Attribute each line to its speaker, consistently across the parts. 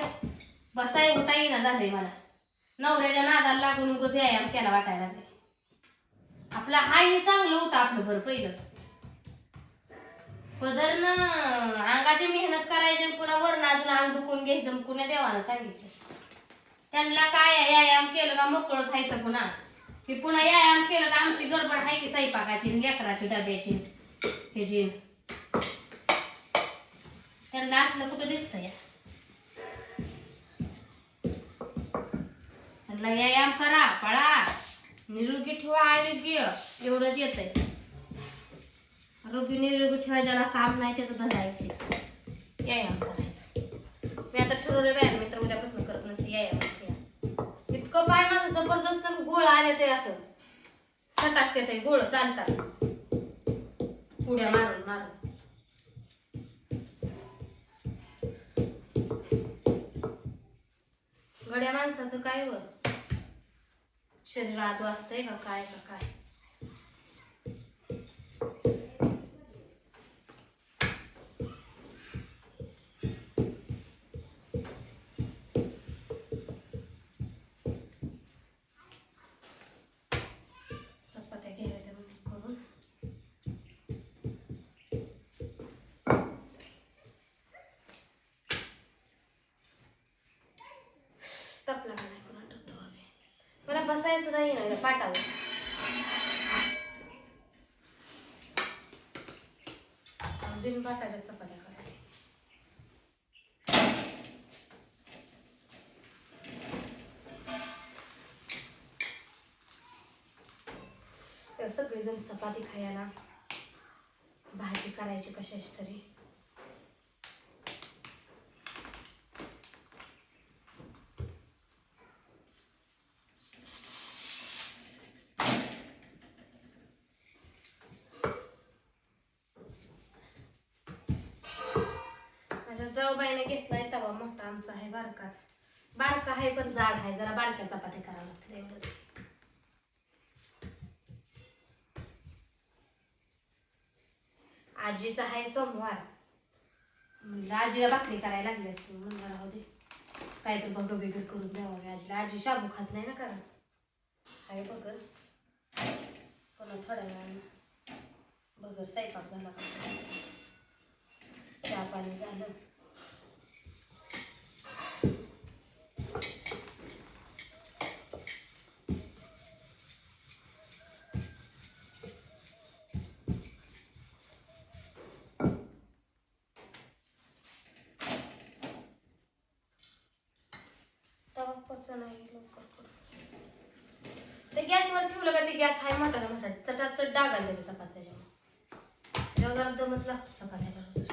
Speaker 1: काय बसाय उठाई ना झालंय मला. नवऱ्याच्या नादाला लागून उगाच व्यायाम केला वाटायला लागले. आपला हाय हे चांगलं होतं आपलं बरं पहिलं. पदरनं अंगाची मेहनत करायची पुन्हा वरण अजून अंग दुखून घ्यायचं पुन्हा देवानं सांगितलं. त्यांना काय व्यायाम केलं का मोकळच व्हायचं पुन्हा. की पुन्हा व्यायाम केलं का आमची गडबड आहे की स्वयंपाकाची लेकराची डब्याची ह्याची. त्यांना असलं कुठं दिसतंय. त्यांना व्यायाम करा पळा निरोगी ठेवा आरोग्य एवढंच येतंय. आरोग्य निरोगी ठेवा ज्याला काम नाही त्याचं धरायचं व्यायाम करायचं. मी आता ठरवलं व्यायाम मी तर उद्यापासून करत नसते व्यायाम. इतकं पाय माझं जबरदस्त गोळ आले ते असं सटाकते ते गोळ चालतात उड्या मारून मारून. गड्या माणसाचं काय वर शरीरात वाजतंय का काय का काय. चपात्या घ्यायच्या करून तपला का नाही कोणा ठेवतो हवे. मला बसायला सुद्धा येणार पाटावर. बिन पाटाच्या चपात्या करायच्या. सगळेजण चपाती खायला भाजी करायची कशाची तरी. माझ्या जाऊबाईने घेतलाय तवा मोठा आमचा आहे बारकाच. बारका आहे पण जाड आहे जरा बारक्या चपात्या करावं लागतील एवढंच. आजीचा आहे सोमवार म्हणलं आजीला भाकरी करायला लागली असते म्हणलं राहू दे काहीतरी बघ बेगर करून द्यावावे आजीला. आजी शाबू खात नाही ना कारण आहे बगर पुन्हा थोड्या वेळानं बगर स्वयंपाक झाला का चहा पाणी झालं. ते गॅसवर ठेवलं का ते गॅस हाय मोठा मोठा चटाचट डाग आले चपात्याच्या जेव्हा जरा दमच लागतो चपात्याला रोज.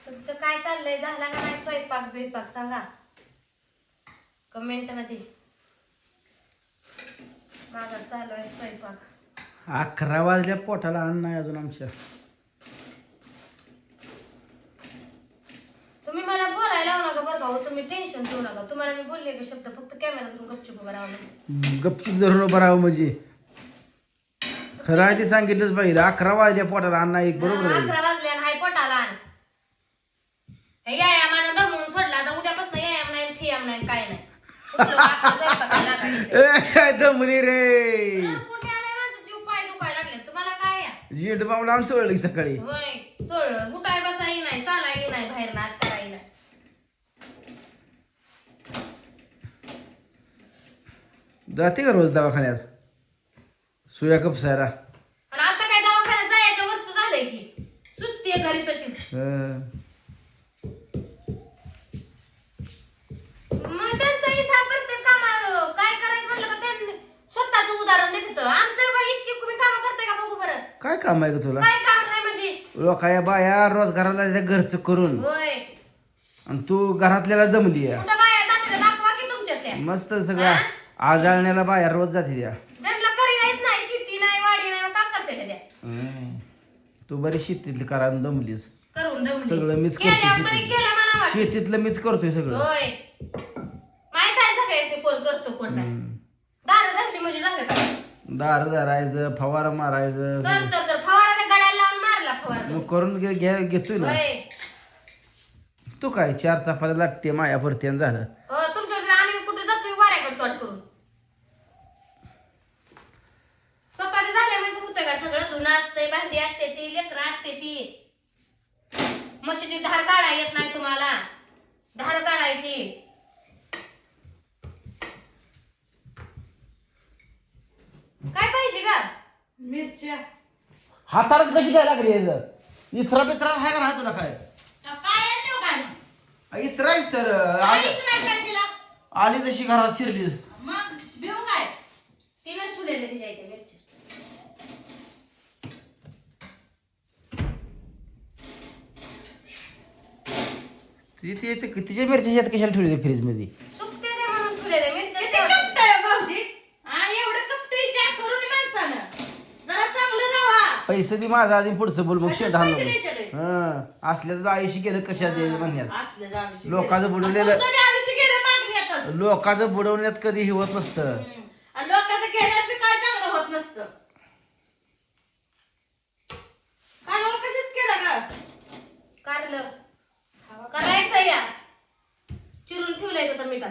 Speaker 1: तुमचं काय चाललंय झाला का नाही स्वयंपाक बिपाक सांगा कमेंट मध्ये. माझा चालू आहे स्वयंपाक.
Speaker 2: 11 वाजल्या पोटाला अन्न नाही अजून आमच्या.
Speaker 1: तुम्ही मला बोलायला लावू नका बरं भाऊ. तुम्ही टेन्शन घेऊ नका. तुम्हाला मी बोलले का शब्द फक्त कॅमेरा धरून गपचूप उभं राहावं.
Speaker 2: गपचूप धरून उभं राहावं म्हणजे खरं आहे ते सांगितलंच पाहिजे. 11 वाजल्या पोटाला अन्न एक बरोबर आहे.
Speaker 1: 11 वाजल्या हाय पोटाला यायामानं दमून सोडला तर उद्यापासून यायाम नाही फियाम नाही काय नाही.
Speaker 2: काय दमली रे
Speaker 1: कुठे आलाय माझं जीव पाय दुखायला लागले तुम्हाला काय
Speaker 2: जीड बाबला आम चोळली सकाळी.
Speaker 1: होय चोळलं उठाय बसाई नाही चालाय नाही बाहेर नाच कराय नाही.
Speaker 2: जाते का रोज दवाखान्यात सुया कपसायला.
Speaker 1: आणि आता काय दवाखान्यात जायच्या वरच झालंय की सुस्ती आहे घरी तशीच. मग त्यांचा हिसाब प्रत्येक कामा काय करायचं म्हटलं का त्यांनी स्वतःच उदाहरण देत होतं. आमचं बा इतकी तुम्ही काम करताय का बघू बरं.
Speaker 2: काय काम आहे का तुला.
Speaker 1: काय काम नाही म्हणजे
Speaker 2: लोकाया बाया रोजगाराला घरचं करून
Speaker 1: होय
Speaker 2: आणि तू घरातल्याला जमली आहे.
Speaker 1: कुठं बाया जाते दाखवा की तुमच्यातल्या.
Speaker 2: मस्त सगळं आजाळण्याला बाया रोज जाते द्या.
Speaker 1: त्यांना पर्यायच नाही शेती नाही वाडी नाही मग काय करते का त्या.
Speaker 2: तू बरी शेतीतली करा दमलीस.
Speaker 1: करून दमली
Speaker 2: सगळं मीच
Speaker 1: केल्यावर
Speaker 2: करतो
Speaker 1: तरी केलं मला वाटतं.
Speaker 2: शेतीतलं मीच करतोय सगळं.
Speaker 1: होय माहित आहे बकऱ्यासनी कोण करतो कोण नाही. दार धरली म्हणजे झालं काय.
Speaker 2: दार धरायचं फवारा मारायचं
Speaker 1: तर फवारा त्या गड्याला लावून मारला फवारा.
Speaker 2: मग करून घेतोय ना.
Speaker 1: होय.
Speaker 2: तू काय 4 चपात्या लागते माया परत्यान झालं.
Speaker 1: तुमच्याकडे आम्ही कुठे जातोय वाऱ्याकडे तोंड करून. चपाती झाल्या म्हणजे होतं का सगळं. धुणं असतंय, भांडी असते ती, लेकरं असते ती. म्हशीची धार काढा येत नाही तुम्हाला. धार काढायची. काय पाहिजे का.
Speaker 3: मिरच्या
Speaker 2: हाताला कशी काय लागली इस्रा बिस्रा आहे का नाही तुला काय.
Speaker 3: काय येतो काय मग?
Speaker 2: इस्रायच तर
Speaker 3: काहीच नाही काय तिला.
Speaker 2: आली तशी घरात शिरली.
Speaker 3: मग देऊ काय?
Speaker 1: तिनच ठेवलेले तिच्या इथे मिरची.
Speaker 2: तिच्या मिरच्या कशाला ठेवली फ्रीज मध्ये.
Speaker 1: सुकते ते म्हणून ठेवलेले मिरच्या.
Speaker 3: किती कपतंय हो भाऊजी? हा, एवढं कपतंय विचार करून माणसानं. जरा चांगलं राहा.
Speaker 2: पैसे दे माझा आधी पुढचं बोल मग शेट
Speaker 3: पैसे द्यायचे रे.
Speaker 2: असल्याचं आयुष्य गेलं कशात द्यायचं म्हणण्यात.
Speaker 3: असलं जाऊन
Speaker 2: लोकांचं बुडवलेलं
Speaker 3: तुमचं बी आयुष्य गेलं मागण्यातच.
Speaker 2: लोकांचं बुडवण्यात कधी हिवत नसतं.
Speaker 3: आणि लोकांचं घेण्यात बी काय चांगलं होत नसतं. काय हो, कशीच केलं का?
Speaker 1: कारलं करायचं या. चिरून ठेवलंय आता मिठात.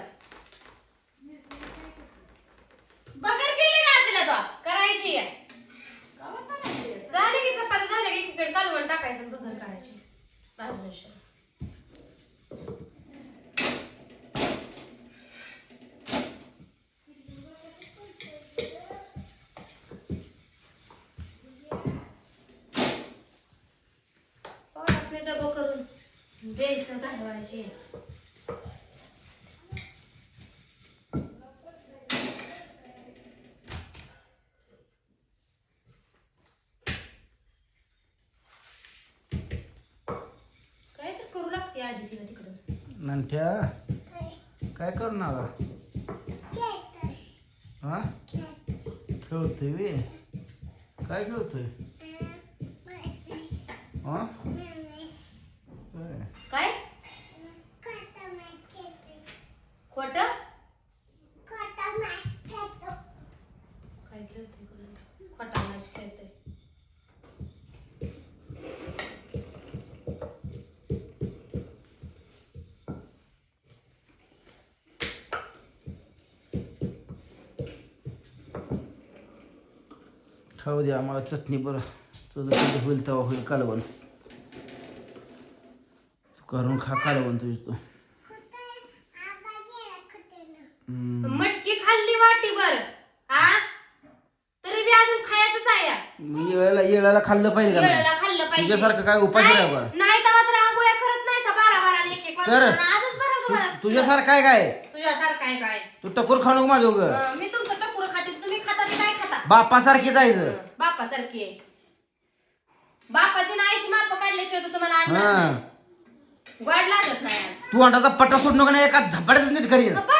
Speaker 3: बगर केली का तिला तो?
Speaker 1: करायची या.
Speaker 3: गावात टाकायची.
Speaker 1: झाले की चपाती झाले की एकीकडे कालवण टाकायचं आणि दुधात काढायची. भाजून शिरा. पोरासनी डबं करून द्यायचं घालवायची. काय तर करू लागते आजी तिला तिकडं.
Speaker 2: नंठ्या काय करणार हा खेळतोय वे काय खेळतोय हा
Speaker 1: काय खोट काय खेळते खोटा मॅच खेळते.
Speaker 2: खाऊ द्या आम्हाला चटणी बरं तुझं कधी होईल तेव्हा होईल कालवण करून खा कालवण तुझी तू.
Speaker 1: मटकी खाल्ली वाटीभर हा तरी बी अजून खायचंच आहे.
Speaker 2: येळाला खाल्लं पाहिजे का नाही?
Speaker 1: वेळेला खाल्लं पाहिजे.
Speaker 2: तुझ्यासारखं काय उपाशी राहा बा.
Speaker 1: नाही तर मात्र आंघोळ्या करत नाही का 12 एक एक
Speaker 2: तर
Speaker 1: वाजता. आजच बरं तुम्हाला.
Speaker 2: तुझ्यासारखं काय काय
Speaker 1: तुझ्यासारखं आहे काय.
Speaker 2: तू टकोर खाऊ नको माझं उगं.
Speaker 1: मी तुमचं टकुर खाते तुम्ही खाता ते काय खाता.
Speaker 2: बापासारखी जायचं.
Speaker 1: बापासारखी आहे. बापाची ना आईची माप काढल्याशिवाय तर तुम्हाला अन्न
Speaker 2: हा
Speaker 1: गोड लागत नाही.
Speaker 2: तू अंडाचा पट्टा सोड नको नाही एका झपाट्यात नीट करीन.
Speaker 1: पप्पा